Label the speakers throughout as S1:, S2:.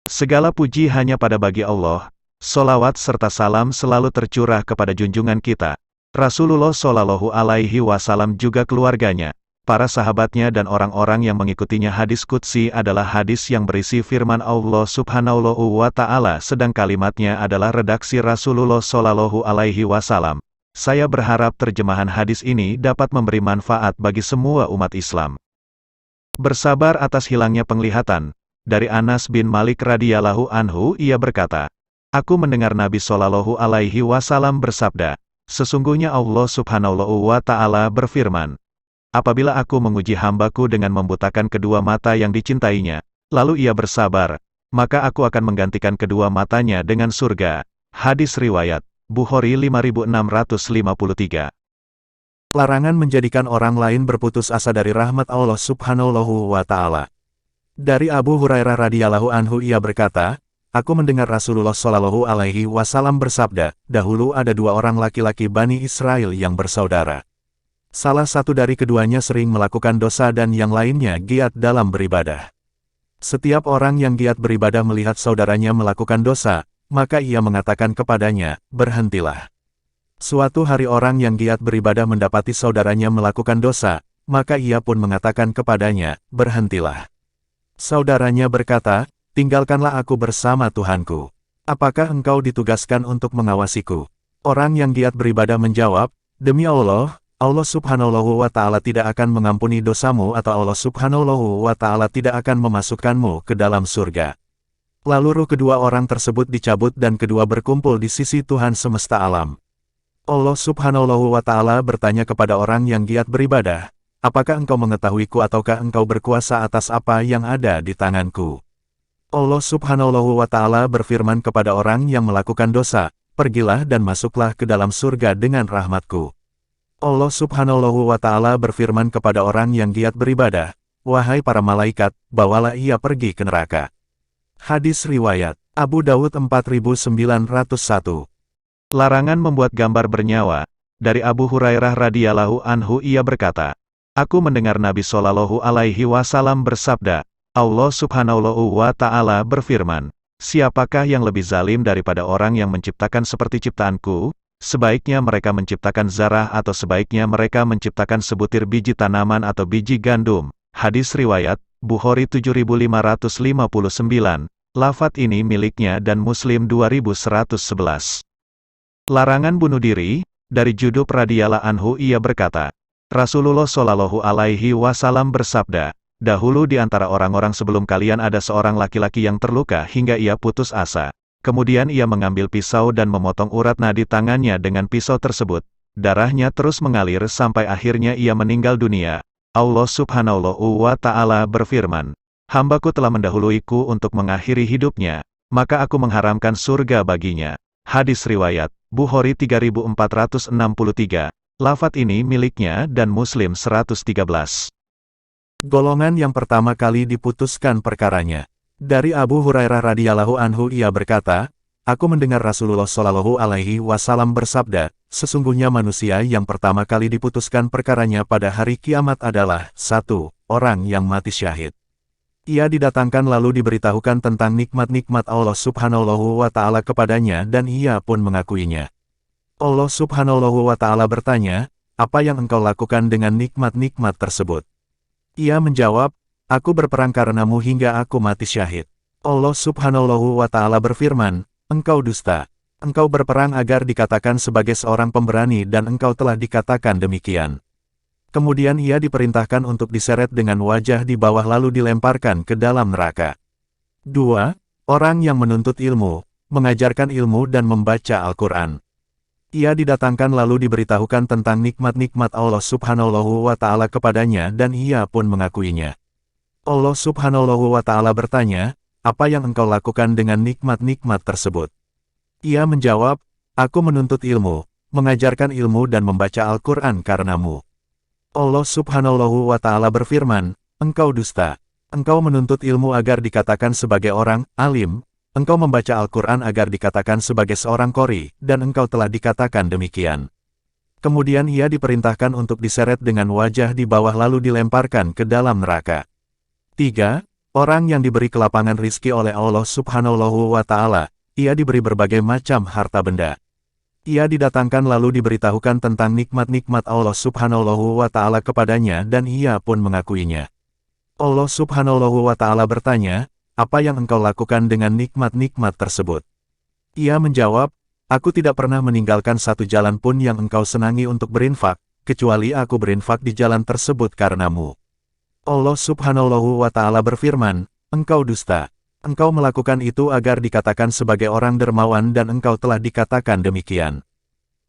S1: Segala puji hanya pada bagi Allah. Sholawat serta salam selalu tercurah kepada junjungan kita, Rasulullah Shallallahu Alaihi Wasallam, juga keluarganya, para sahabatnya dan orang-orang yang mengikutinya. Hadis Qudsi adalah hadis yang berisi firman Allah Subhanahu wa Ta'ala, sedang kalimatnya adalah redaksi Rasulullah Shallallahu Alaihi Wasallam. Saya berharap terjemahan hadis ini dapat memberi manfaat bagi semua umat Islam. Bersabar atas hilangnya penglihatan. Dari Anas bin Malik radhiyallahu anhu, ia berkata, "Aku mendengar Nabi Shallallahu Alaihi Wasallam bersabda, sesungguhnya Allah Subhanahu wa Ta'ala berfirman, apabila aku menguji hambaku dengan membutakan kedua mata yang dicintainya, lalu ia bersabar, maka aku akan menggantikan kedua matanya dengan surga." Hadis riwayat Bukhari 5653. Larangan menjadikan orang lain berputus asa dari rahmat Allah Subhanahu wa Ta'ala. Dari Abu Hurairah radhiyallahu anhu, ia berkata, "Aku mendengar Rasulullah Shallallahu Alaihi Wasallam bersabda, dahulu ada dua orang laki-laki Bani Israel yang bersaudara. Salah satu dari keduanya sering melakukan dosa dan yang lainnya giat dalam beribadah. Setiap orang yang giat beribadah melihat saudaranya melakukan dosa, maka ia mengatakan kepadanya, berhentilah. Suatu hari orang yang giat beribadah mendapati saudaranya melakukan dosa, maka ia pun mengatakan kepadanya, berhentilah. Saudaranya berkata, tinggalkanlah aku bersama Tuhanku. Apakah engkau ditugaskan untuk mengawasiku? Orang yang giat beribadah menjawab, demi Allah, Allah Subhanahu wa Ta'ala tidak akan mengampuni dosamu, atau Allah Subhanahu wa Ta'ala tidak akan memasukkanmu ke dalam surga. Lalu ruh kedua orang tersebut dicabut dan kedua berkumpul di sisi Tuhan semesta alam. Allah Subhanahu wa Ta'ala bertanya kepada orang yang giat beribadah, apakah engkau mengetahuiku ataukah engkau berkuasa atas apa yang ada di tanganku? Allah Subhanahu wa Ta'ala berfirman kepada orang yang melakukan dosa, pergilah dan masuklah ke dalam surga dengan rahmatku. Allah Subhanahu wa Ta'ala berfirman kepada orang yang giat beribadah, wahai para malaikat, bawalah ia pergi ke neraka. Hadis riwayat Abu Dawud 4901. Larangan membuat gambar bernyawa. Dari Abu Hurairah radhiyallahu anhu, ia berkata, aku mendengar Nabi Shallallahu Alaihi Wasallam bersabda, Allah Subhanahu wa Ta'ala berfirman, siapakah yang lebih zalim daripada orang yang menciptakan seperti ciptaanku? Sebaiknya mereka menciptakan zarah atau sebaiknya mereka menciptakan sebutir biji tanaman atau biji gandum. Hadis riwayat Bukhari 7559. Lafadz ini miliknya dan Muslim 2111. Larangan bunuh diri. Dari Jundub radhiyallahu anhu, ia berkata, Rasulullah Shallallahu Alaihi Wasallam bersabda, dahulu di antara orang-orang sebelum kalian ada seorang laki-laki yang terluka hingga ia putus asa. Kemudian ia mengambil pisau dan memotong urat nadi tangannya dengan pisau tersebut. Darahnya terus mengalir sampai akhirnya ia meninggal dunia. Allah Subhanahu wa Ta'ala berfirman, hambaku telah mendahuluiku untuk mengakhiri hidupnya, maka aku mengharamkan surga baginya. Hadis riwayat Bukhari 3463. Lafadz ini miliknya dan Muslim 113. Golongan yang pertama kali diputuskan perkaranya. Dari Abu Hurairah radhiyallahu anhu, ia berkata, aku mendengar Rasulullah Shallallahu Alaihi Wasallam bersabda, sesungguhnya manusia yang pertama kali diputuskan perkaranya pada hari kiamat adalah 1. Orang yang mati syahid. Ia didatangkan lalu diberitahukan tentang nikmat-nikmat Allah Subhanahu wa Ta'ala kepadanya dan ia pun mengakuinya. Allah Subhanahu wa Ta'ala bertanya, apa yang engkau lakukan dengan nikmat-nikmat tersebut? Ia menjawab, aku berperang karenamu hingga aku mati syahid. Allah Subhanahu wa Ta'ala berfirman, engkau dusta. Engkau berperang agar dikatakan sebagai seorang pemberani dan engkau telah dikatakan demikian. Kemudian ia diperintahkan untuk diseret dengan wajah di bawah lalu dilemparkan ke dalam neraka. 2. Orang yang menuntut ilmu, mengajarkan ilmu dan membaca Al-Quran. Ia didatangkan lalu diberitahukan tentang nikmat-nikmat Allah Subhanahu wa Ta'ala kepadanya dan ia pun mengakuinya. Allah Subhanahu wa Ta'ala bertanya, apa yang engkau lakukan dengan nikmat-nikmat tersebut? Ia menjawab, aku menuntut ilmu, mengajarkan ilmu dan membaca Al-Quran karenamu. Allah Subhanahu wa Ta'ala berfirman, engkau dusta. Engkau menuntut ilmu agar dikatakan sebagai orang alim, engkau membaca Al-Quran agar dikatakan sebagai seorang qori, dan engkau telah dikatakan demikian. Kemudian ia diperintahkan untuk diseret dengan wajah di bawah lalu dilemparkan ke dalam neraka. 3. Orang yang diberi kelapangan rizki oleh Allah Subhanahu wa Ta'ala, ia diberi berbagai macam harta benda. Ia didatangkan lalu diberitahukan tentang nikmat-nikmat Allah Subhanahu wa Ta'ala kepadanya dan ia pun mengakuinya. Allah Subhanahu wa Ta'ala bertanya, "Apa yang engkau lakukan dengan nikmat-nikmat tersebut?" Ia menjawab, "Aku tidak pernah meninggalkan satu jalan pun yang engkau senangi untuk berinfak, kecuali aku berinfak di jalan tersebut karenamu." Allah Subhanahu wa Ta'ala berfirman, "Engkau dusta. Engkau melakukan itu agar dikatakan sebagai orang dermawan dan engkau telah dikatakan demikian."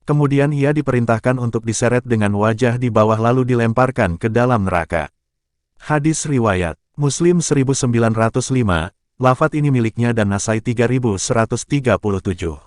S1: Kemudian ia diperintahkan untuk diseret dengan wajah di bawah lalu dilemparkan ke dalam neraka. Hadis riwayat Muslim 1905, lafaz ini miliknya dan Nasai 3137.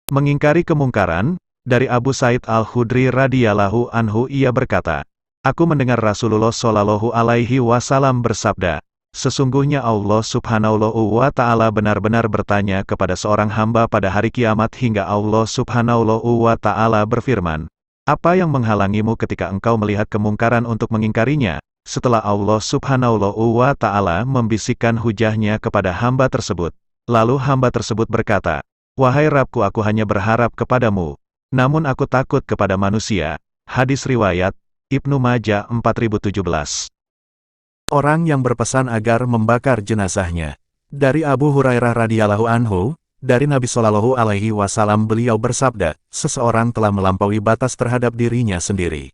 S1: Mengingkari kemungkaran, dari Abu Said Al-Khudri radhiyallahu anhu ia berkata, "Aku mendengar Rasulullah Shallallahu alaihi wasallam bersabda, sesungguhnya Allah Subhanahu wa Ta'ala benar-benar bertanya kepada seorang hamba pada hari kiamat hingga Allah Subhanahu wa Ta'ala berfirman, apa yang menghalangimu ketika engkau melihat kemungkaran untuk mengingkarinya?" Setelah Allah Subhanahu wa Ta'ala membisikkan hujahnya kepada hamba tersebut, lalu hamba tersebut berkata, "Wahai Rabbku, aku hanya berharap kepadamu, namun aku takut kepada manusia." Hadis riwayat Ibnu Majah 4017. Orang yang berpesan agar membakar jenazahnya. Dari Abu Hurairah radhiyallahu anhu, dari Nabi Shallallahu alaihi wasallam beliau bersabda, seseorang telah melampaui batas terhadap dirinya sendiri.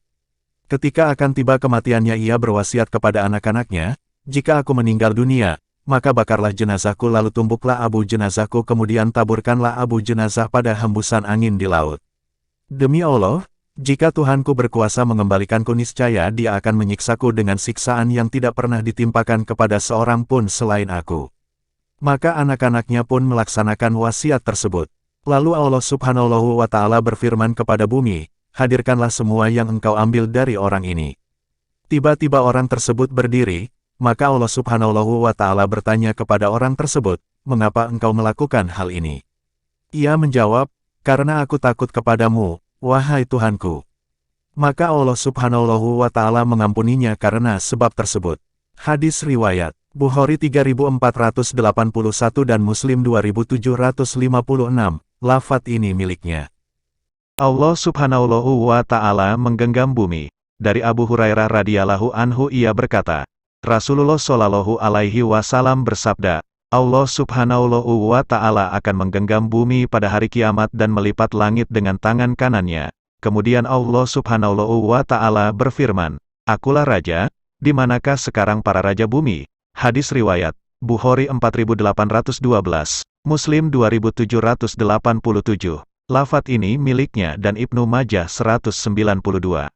S1: Ketika akan tiba kematiannya ia berwasiat kepada anak-anaknya, "Jika aku meninggal dunia, maka bakarlah jenazahku lalu tumbuklah abu jenazahku kemudian taburkanlah abu jenazah pada hembusan angin di laut. Demi Allah, jika Tuhanku berkuasa mengembalikanku niscaya dia akan menyiksaku dengan siksaan yang tidak pernah ditimpakan kepada seorang pun selain aku." Maka anak-anaknya pun melaksanakan wasiat tersebut. Lalu Allah Subhanahu wa Ta'ala berfirman kepada bumi, "Hadirkanlah semua yang engkau ambil dari orang ini." Tiba-tiba orang tersebut berdiri, maka Allah Subhanahu wa Ta'ala bertanya kepada orang tersebut, "Mengapa engkau melakukan hal ini?" Ia menjawab, "Karena aku takut kepadamu, wahai Tuhanku." Maka Allah Subhanahu wa Ta'ala mengampuninya karena sebab tersebut. Hadis riwayat Bukhari 3481 dan Muslim 2756, lafaz ini miliknya. Allah Subhanahu wa Ta'ala menggenggam bumi. Dari Abu Hurairah radhiyallahu anhu ia berkata, Rasulullah Shallallahu alaihi wasallam bersabda, Allah Subhanahu wa Ta'ala akan menggenggam bumi pada hari kiamat dan melipat langit dengan tangan kanannya. Kemudian Allah Subhanahu wa Ta'ala berfirman, "Akulah raja, di manakah sekarang para raja bumi?" Hadis riwayat Bukhari 4812, Muslim 2787. Lafaz ini miliknya dan Ibnu Majah 192.